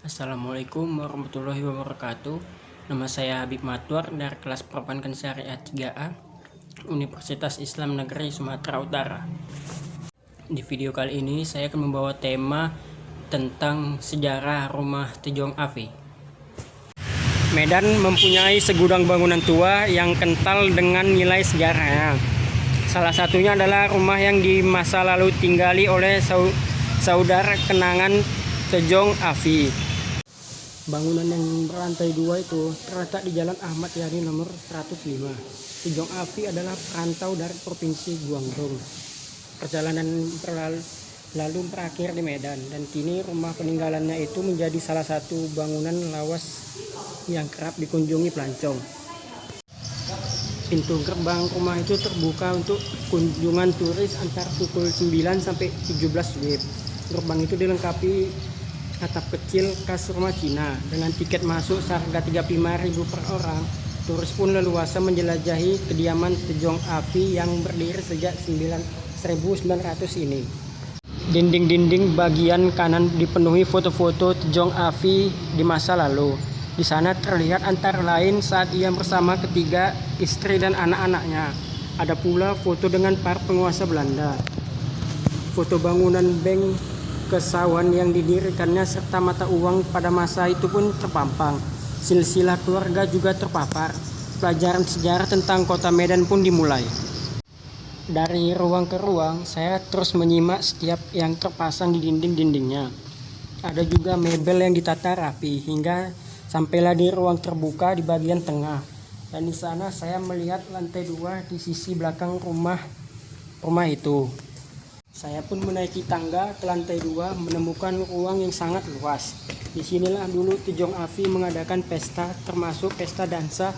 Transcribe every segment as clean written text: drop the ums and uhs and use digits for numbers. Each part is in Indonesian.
Assalamualaikum warahmatullahi wabarakatuh. Nama saya Habib Matwar dari kelas Perbankan Syariah 3A Universitas Islam Negeri Sumatera Utara. Di video kali ini saya akan membawa tema tentang sejarah rumah Tejong Afi. Medan mempunyai segudang bangunan tua yang kental dengan nilai sejarahnya. Salah satunya adalah rumah yang di masa lalu tinggali oleh saudara kenangan Tejong Afi. Bangunan yang berlantai 2 itu terletak di Jalan Ahmad Yani nomor 105. Tejong Afi adalah perantau dari Provinsi Guangdong. Perjalanan lalu berakhir di Medan, dan kini rumah peninggalannya itu menjadi salah satu bangunan lawas yang kerap dikunjungi pelancong. Pintu gerbang rumah itu terbuka untuk kunjungan turis antara pukul 9 sampai 17 WIB. Gerbang itu dilengkapi atap kecil khas rumah Cina dengan tiket masuk seharga 35.000 per orang. Turis pun leluasa menjelajahi kediaman Tejong Afi yang berdiri sejak 1900 ini. Dinding-dinding bagian kanan dipenuhi foto-foto Tejong Afi di masa lalu. Di sana terlihat antara lain saat ia bersama ketiga istri dan anak-anaknya. Ada pula foto dengan para penguasa Belanda. Foto bangunan Bank Kesawan yang didirikannya serta mata uang pada masa itu pun terpampang. Silsilah keluarga juga terpapar. Pelajaran sejarah tentang kota Medan pun dimulai. Dari ruang ke ruang, saya terus menyimak setiap yang terpasang di dinding-dindingnya. Ada juga mebel yang ditata rapi hingga sampailah di ruang terbuka di bagian tengah. Dan di sana saya melihat lantai 2 di sisi belakang rumah itu. Saya pun menaiki tangga ke lantai 2 menemukan ruang yang sangat luas. Disinilah dulu Tejong Afi mengadakan pesta, termasuk pesta dansa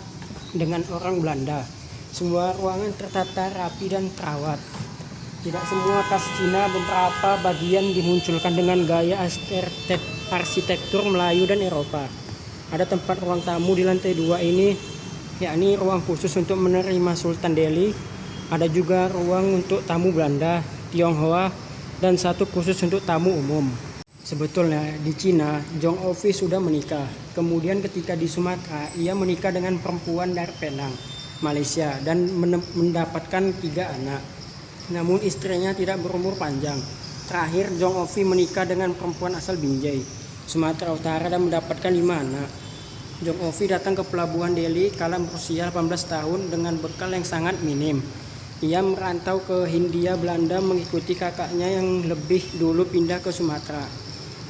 dengan orang Belanda. Semua ruangan tertata rapi dan terawat. Tidak semua khas Cina, beberapa bagian dimunculkan dengan gaya arsitektur Melayu dan Eropa. Ada tempat ruang tamu di lantai 2 ini, yakni ruang khusus untuk menerima Sultan Delhi. Ada juga ruang untuk tamu Belanda, Tionghoa, dan satu khusus untuk tamu umum. Sebetulnya di Cina, Tejong Afi sudah menikah. Kemudian ketika di Sumatera, ia menikah dengan perempuan dari Penang, Malaysia, dan mendapatkan 3 anak. Namun istrinya tidak berumur panjang. Terakhir, Tejong Afi menikah dengan perempuan asal Binjai, Sumatera Utara, dan mendapatkan 5 anak. Tejong Afi datang ke pelabuhan Delhi kala berusia 18 tahun dengan bekal yang sangat minim. Ia merantau ke Hindia Belanda mengikuti kakaknya yang lebih dulu pindah ke Sumatera.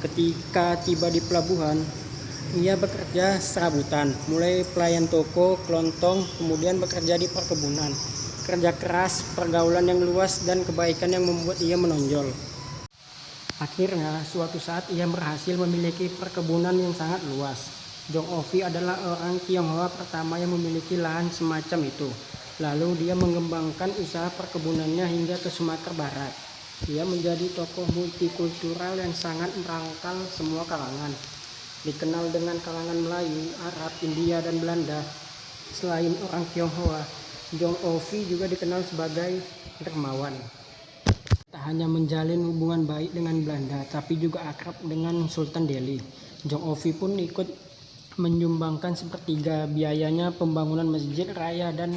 Ketika tiba di pelabuhan, ia bekerja serabutan, mulai pelayan toko, kelontong, kemudian bekerja di perkebunan. Kerja keras, pergaulan yang luas, dan kebaikan yang membuat ia menonjol. Akhirnya, suatu saat ia berhasil memiliki perkebunan yang sangat luas. Tejong Afi adalah orang Tionghoa pertama yang memiliki lahan semacam itu. Lalu dia mengembangkan usaha perkebunannya hingga ke Sumatera Barat. Ia menjadi tokoh multikultural yang sangat merangkal semua kalangan. Dikenal dengan kalangan Melayu, Arab, India, dan Belanda. Selain orang Tionghoa, Tejong Afi juga dikenal sebagai dermawan. Tak hanya menjalin hubungan baik dengan Belanda, tapi juga akrab dengan Sultan Delhi. Tejong Afi pun ikut menyumbangkan sepertiga biayanya pembangunan masjid raya dan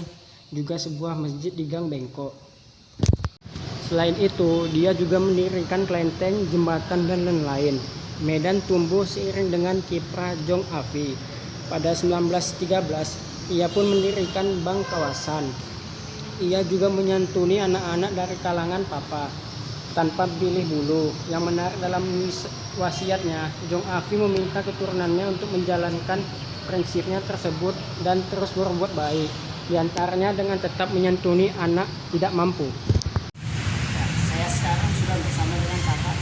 juga sebuah masjid di Gang Bengkok. Selain itu, dia juga mendirikan kelenteng, jembatan, dan lain-lain. Medan tumbuh seiring dengan kiprah Tejong Afi. Pada 1913, ia pun mendirikan bank kawasan. Ia juga menyantuni anak-anak dari kalangan papa tanpa pilih bulu. Yang menarik dalam wasiatnya, Tejong Afi meminta keturunannya untuk menjalankan prinsipnya tersebut dan terus berbuat baik. Di antaranya dengan tetap menyantuni anak tidak mampu. Ya, saya sekarang sudah bersama dengan kakak.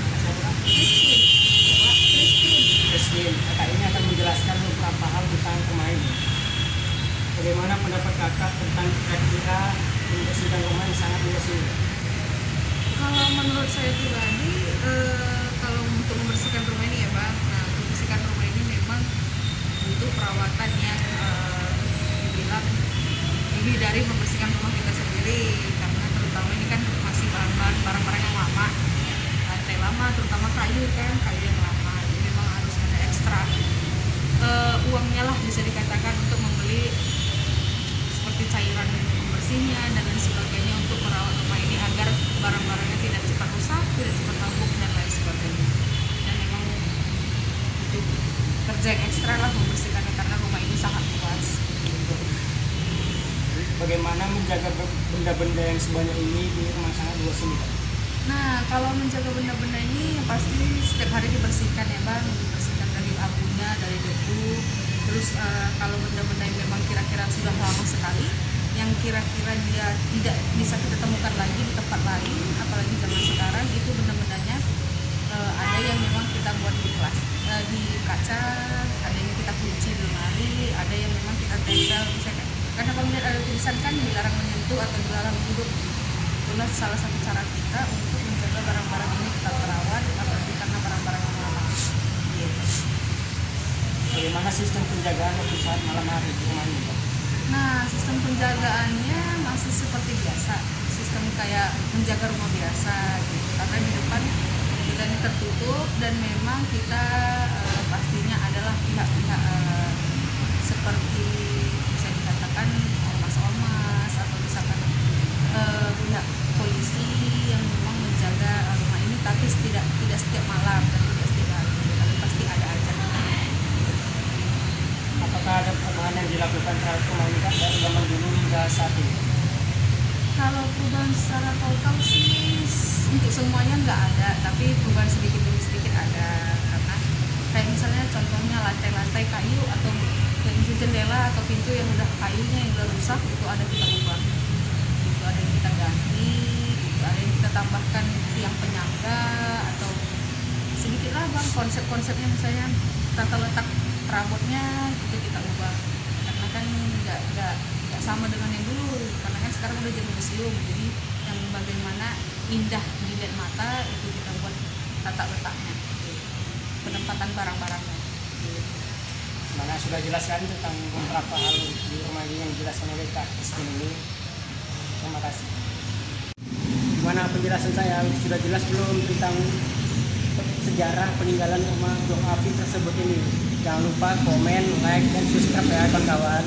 Christine. Kakak ini akan menjelaskan beberapa hal tentang rumah ini. Bagaimana pendapat kakak tentang kira-kira membersihkan rumah yang sangat luas ini? Kalau menurut saya pribadi, kalau untuk membersihkan rumah ini ya Bang, membersihkan rumah ini memang butuh perawatan yang dibilang lebih dari membersihkan rumah kita sendiri, karena terutama ini kan masih bahan-bahan barang-barang yang lama, lantai lama, terutama kayu yang lama, jadi memang harus ada ekstra kerja yang ekstra lah membersihkannya karena rumah ini sangat luas. Bagaimana menjaga benda-benda yang sebanyak ini di rumah sangat luas ini, Pak? Nah, kalau menjaga benda-benda ini yang pasti setiap hari dibersihkan ya Bang, dibersihkan dari abunya, dari debu. Terus kalau benda-benda yang memang kira-kira sudah lama sekali, yang kira-kira dia tidak bisa kita temukan lagi di tempat lain, apalagi zaman sekarang, itu benda-bendanya ada yang memang kita buat di kelas, di kaca, ada yang kita kunci di lemari, ada yang memang kita tempel, misalkan. Karena kalau melihat ada tulisan kan dilarang menyentuh atau dilarang duduk. Itulah salah satu cara kita untuk menjaga barang-barang ini tetap terawat, apalagi karena barang-barang yang lama. Gitu. Bagaimana sistem penjagaan waktu saat malam hari di rumah ini, Pak? Nah, sistem penjagaannya masih seperti biasa, sistem kayak menjaga rumah biasa gitu. Karena di depan kita ini tertutup dan memang kita pastinya adalah pihak-pihak seperti bisa dikatakan ormas-ormas atau misalkan pihak polisi yang memang menjaga rumah ini, tapi tidak setiap malam dan tidak setiap hari, tapi pasti ada aja. Apakah ada perubahan yang dilakukan terhadap rumah ini, Kak, dari zaman dulu hingga saat ini? Kalau perubahan secara total sih untuk semuanya nggak ada, tapi perubahan sedikit demi sedikit ada. Karena kayak misalnya contohnya lantai-lantai kayu atau kayak jendela atau pintu yang udah kayunya yang udah rusak, itu ada kita ubah, itu ada yang kita ganti, itu ada yang kita tambahkan tiang penyangga atau sedikit lah Bang, konsep-konsepnya misalnya tata letak perabotnya itu kita ubah, karena kan nggak sama dengan yang dulu, karena kan sekarang udah jadi museum, jadi yang bagaimana indah dilihat mata itu kita buat tata letaknya, penempatan barang-barangnya. Mana sudah jelaskan tentang beberapa hal di rumah ini yang dijelaskan oleh Kak Christine ini. Terima kasih. Gimana penjelasan saya? Sudah jelas belum tentang sejarah peninggalan rumah Dong Afif tersebut ini? Jangan lupa komen, like, dan subscribe ya kawan-kawan.